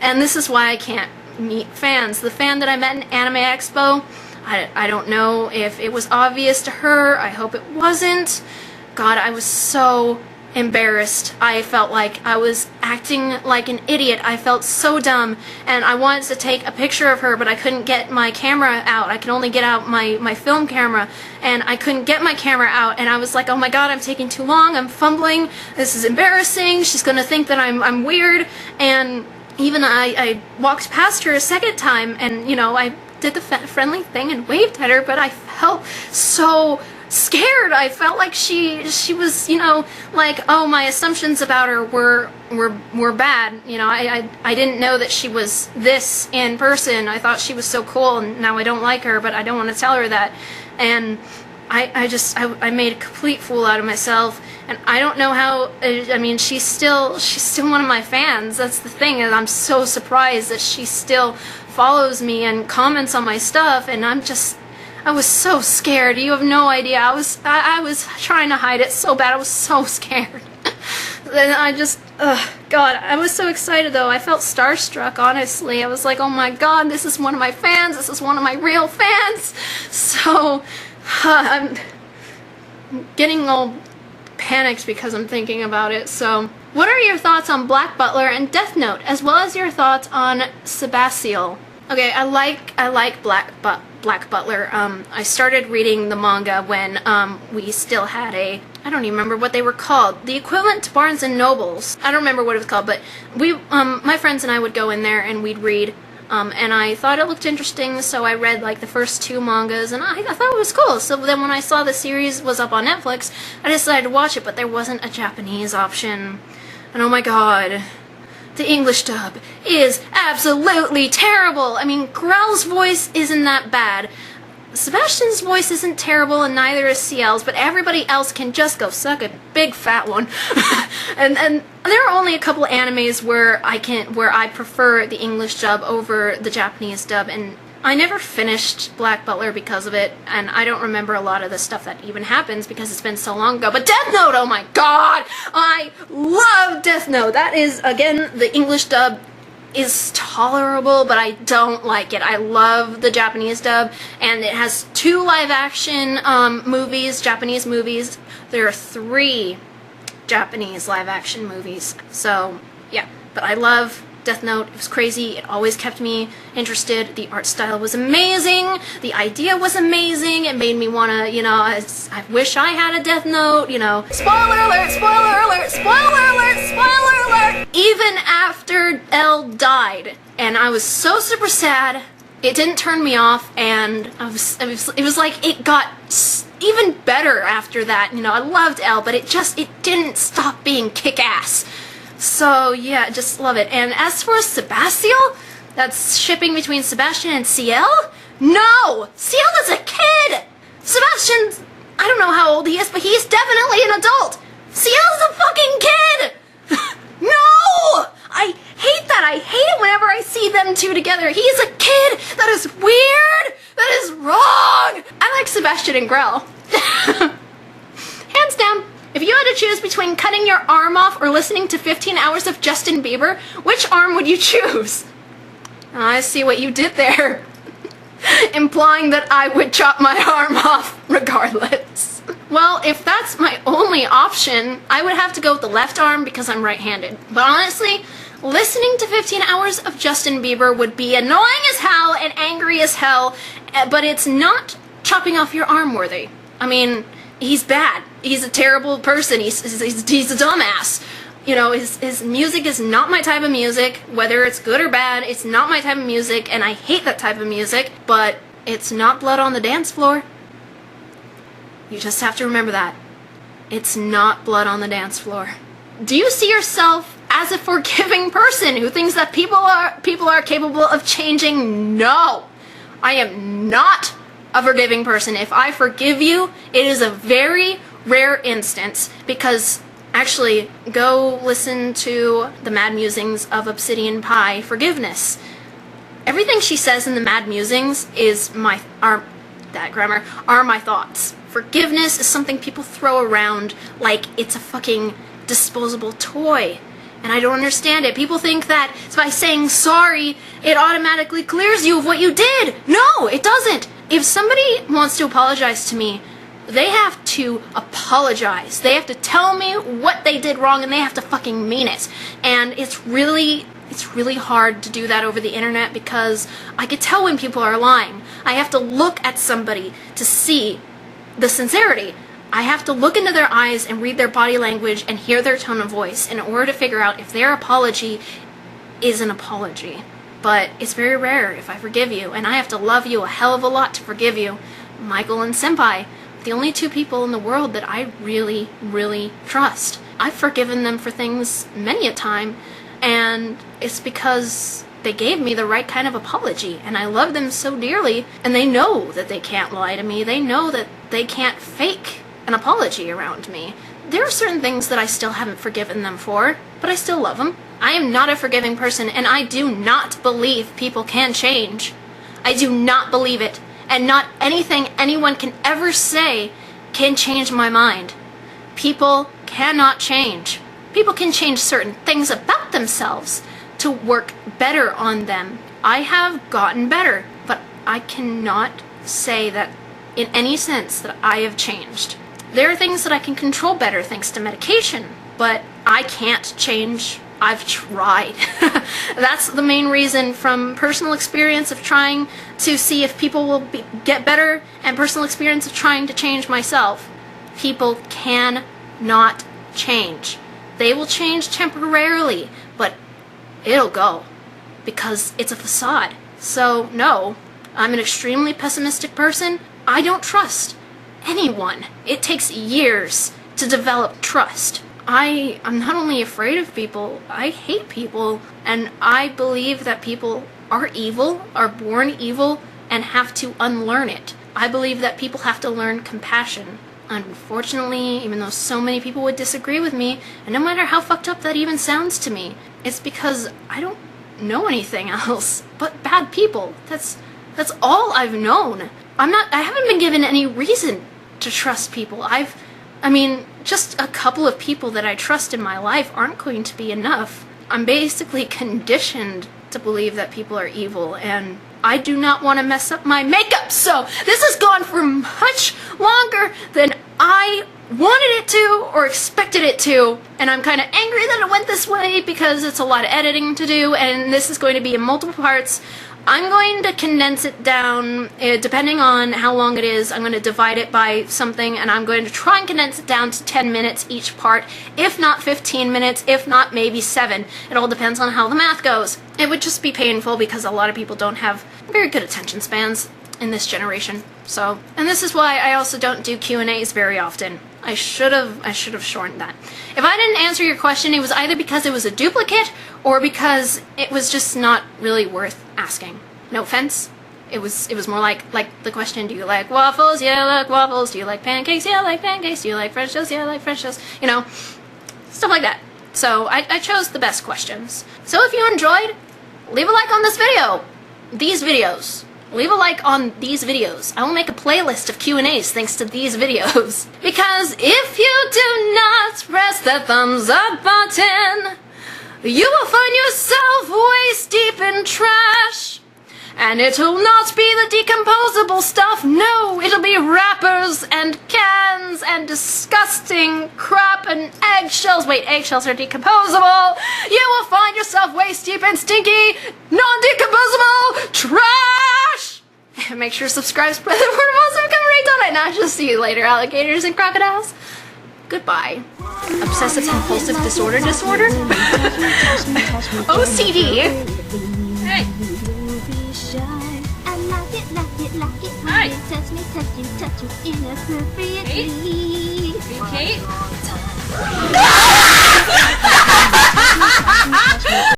And this is why I can't meet fans. The fan that I met in Anime Expo, I don't know if it was obvious to her. I hope it wasn't. God, I was so embarrassed. I felt like I was acting like an idiot. I felt so dumb, and I wanted to take a picture of her, but I couldn't get my camera out. I could only get out my film camera, and I couldn't get my camera out, and I was like, oh my god, I'm taking too long, I'm fumbling, this is embarrassing, she's gonna think that I'm weird. And even I walked past her a second time, and, you know, I did the friendly thing and waved at her, but I felt so scared. I felt like she was, you know, like, oh, my assumptions about her were bad. You know, I didn't know that she was this in person. I thought she was so cool, and now I don't like her, but I don't want to tell her that. And I made a complete fool out of myself, and I don't know how. I mean, she's still one of my fans. That's the thing, and I'm so surprised that she still follows me and comments on my stuff, and I was so scared. You have no idea. I was trying to hide it so bad. I was so scared. Then God, I was so excited though. I felt starstruck, honestly. I was like, oh my god, this is one of my fans. This is one of my real fans. So, I'm getting all panicked because I'm thinking about it. So, what are your thoughts on Black Butler and Death Note, as well as your thoughts on Sebastial? Okay, I like Black Butler. I started reading the manga when we still had I don't even remember what they were called. The equivalent to Barnes and Nobles. I don't remember what it was called, but my friends and I would go in there and we'd read. And I thought it looked interesting, so I read like the first 2 mangas, and I thought it was cool. So then when I saw the series was up on Netflix, I decided to watch it, but there wasn't a Japanese option. And oh my god, the English dub is absolutely terrible. I mean, Grell's voice isn't that bad. Sebastian's voice isn't terrible, and neither is CL's, but everybody else can just go suck a big fat one. and there are only a couple animes where I prefer the English dub over the Japanese dub, and I never finished Black Butler because of it, and I don't remember a lot of the stuff that even happens because it's been so long ago. But Death Note, oh my god! I love Death Note! That is, again, the English dub is tolerable, but I don't like it. I love the Japanese dub, and it has 2 live-action movies, Japanese movies. There are 3 Japanese live-action movies. So, yeah. But I love Death Note. It was crazy. It always kept me interested. The art style was amazing. The idea was amazing. It made me want to, you know, I wish I had a Death Note, you know. Spoiler alert! Spoiler alert! Spoiler alert! Spoiler alert! Even after L died, and I was so super sad, it didn't turn me off, and it was like it got even better after that. You know, I loved L, but it didn't stop being kick-ass. So, yeah, just love it. And as for Sebastial, that's shipping between Sebastian and CL? No! CL is a kid! Sebastian, I don't know how old he is, but he's definitely an adult! CL is a fucking kid! No! I hate that. I hate it whenever I see them 2 together. He is a kid! That is weird! That is wrong! I like Sebastian and Grell. Hands down. If you had to choose between cutting your arm off or listening to 15 hours of Justin Bieber, which arm would you choose? I see what you did there. Implying that I would chop my arm off regardless. Well, if that's my only option, I would have to go with the left arm because I'm right-handed. But honestly, listening to 15 hours of Justin Bieber would be annoying as hell and angry as hell, but it's not chopping off your arm worthy. I mean, he's bad. He's a terrible person. He's a dumbass. You know, his music is not my type of music. Whether it's good or bad, it's not my type of music, and I hate that type of music, but it's not blood on the dance floor. You just have to remember that. It's not blood on the dance floor. Do you see yourself as a forgiving person who thinks that people are capable of changing? No! I am not a forgiving person. If I forgive you, it is a very rare instance, because actually, go listen to the Mad Musings of Obsidian Pie Forgiveness. Everything she says in the Mad Musings are my thoughts. Forgiveness is something people throw around like it's a fucking disposable toy. And I don't understand it. People think that by saying sorry, it automatically clears you of what you did. No, it doesn't. If somebody wants to apologize to me, they have to apologize. They have to tell me what they did wrong, and they have to fucking mean it. And it's really hard to do that over the internet because I could tell when people are lying. I have to look at somebody to see the sincerity. I have to look into their eyes and read their body language and hear their tone of voice in order to figure out if their apology is an apology. But it's very rare if I forgive you, and I have to love you a hell of a lot to forgive you. Michael and Senpai, the only two people in the world that I really, really trust. I've forgiven them for things many a time, and it's because they gave me the right kind of apology, and I love them so dearly, and they know that they can't lie to me. They know that they can't fake an apology around me. There are certain things that I still haven't forgiven them for, but I still love them. I am not a forgiving person, and I do not believe people can change. I do not believe it, and not anything anyone can ever say can change my mind. People cannot change. People can change certain things about themselves to work better on them. I have gotten better, but I cannot say that in any sense that I have changed. There are things that I can control better thanks to medication, but I can't change. I've tried. That's the main reason, from personal experience of trying to see if people will get better, and personal experience of trying to change myself. People cannot change. They will change temporarily, but it'll go because it's a facade. So no, I'm an extremely pessimistic person. I don't trust anyone. It takes years to develop trust. I'm not only afraid of people, I hate people, and I believe that people are evil, are born evil, and have to unlearn it. I believe that people have to learn compassion. Unfortunately, even though so many people would disagree with me, and no matter how fucked up that even sounds to me, it's because I don't know anything else but bad people. That's all I've known. I haven't been given any reason to trust people. Just a couple of people that I trust in my life aren't going to be enough. I'm basically conditioned to believe that people are evil, and I do not want to mess up my makeup, so this has gone for much longer than I wanted it to or expected it to, and I'm kind of angry that it went this way because it's a lot of editing to do, and this is going to be in multiple parts. I'm going to condense it down, depending on how long it is. I'm going to divide it by something, and I'm going to try and condense it down to 10 minutes each part, if not 15 minutes, if not maybe 7. It all depends on how the math goes. It would just be painful because a lot of people don't have very good attention spans in this generation. So, and this is why I also don't do Q&As very often. I should have shortened that. If I didn't answer your question, it was either because it was a duplicate or because it was just not really worth asking. No offense. It was more like the question, do you like waffles? Yeah, I like waffles. Do you like pancakes? Yeah, I like pancakes. Do you like French toast? Yeah, I like French toast. You know, stuff like that. So I chose the best questions. So if you enjoyed, leave a like on this video. These videos. Leave a like on these videos. I will make a playlist of Q&As thanks to these videos. Because if you do not press the thumbs up button, you will find yourself waist deep in trash. And it'll not be the decomposable stuff, no, it'll be wrappers and cans and disgusting crap and eggshells. Wait, eggshells are decomposable. You will find yourself waist deep in stinky, non-decomposable trash. Make sure to subscribe, spread the word of awesome, come Reitanna, not just see you later, alligators and crocodiles. Goodbye. Obsessive compulsive disorder? OCD. Hey. Hi. Touch you inappropriately. Kate? Kate?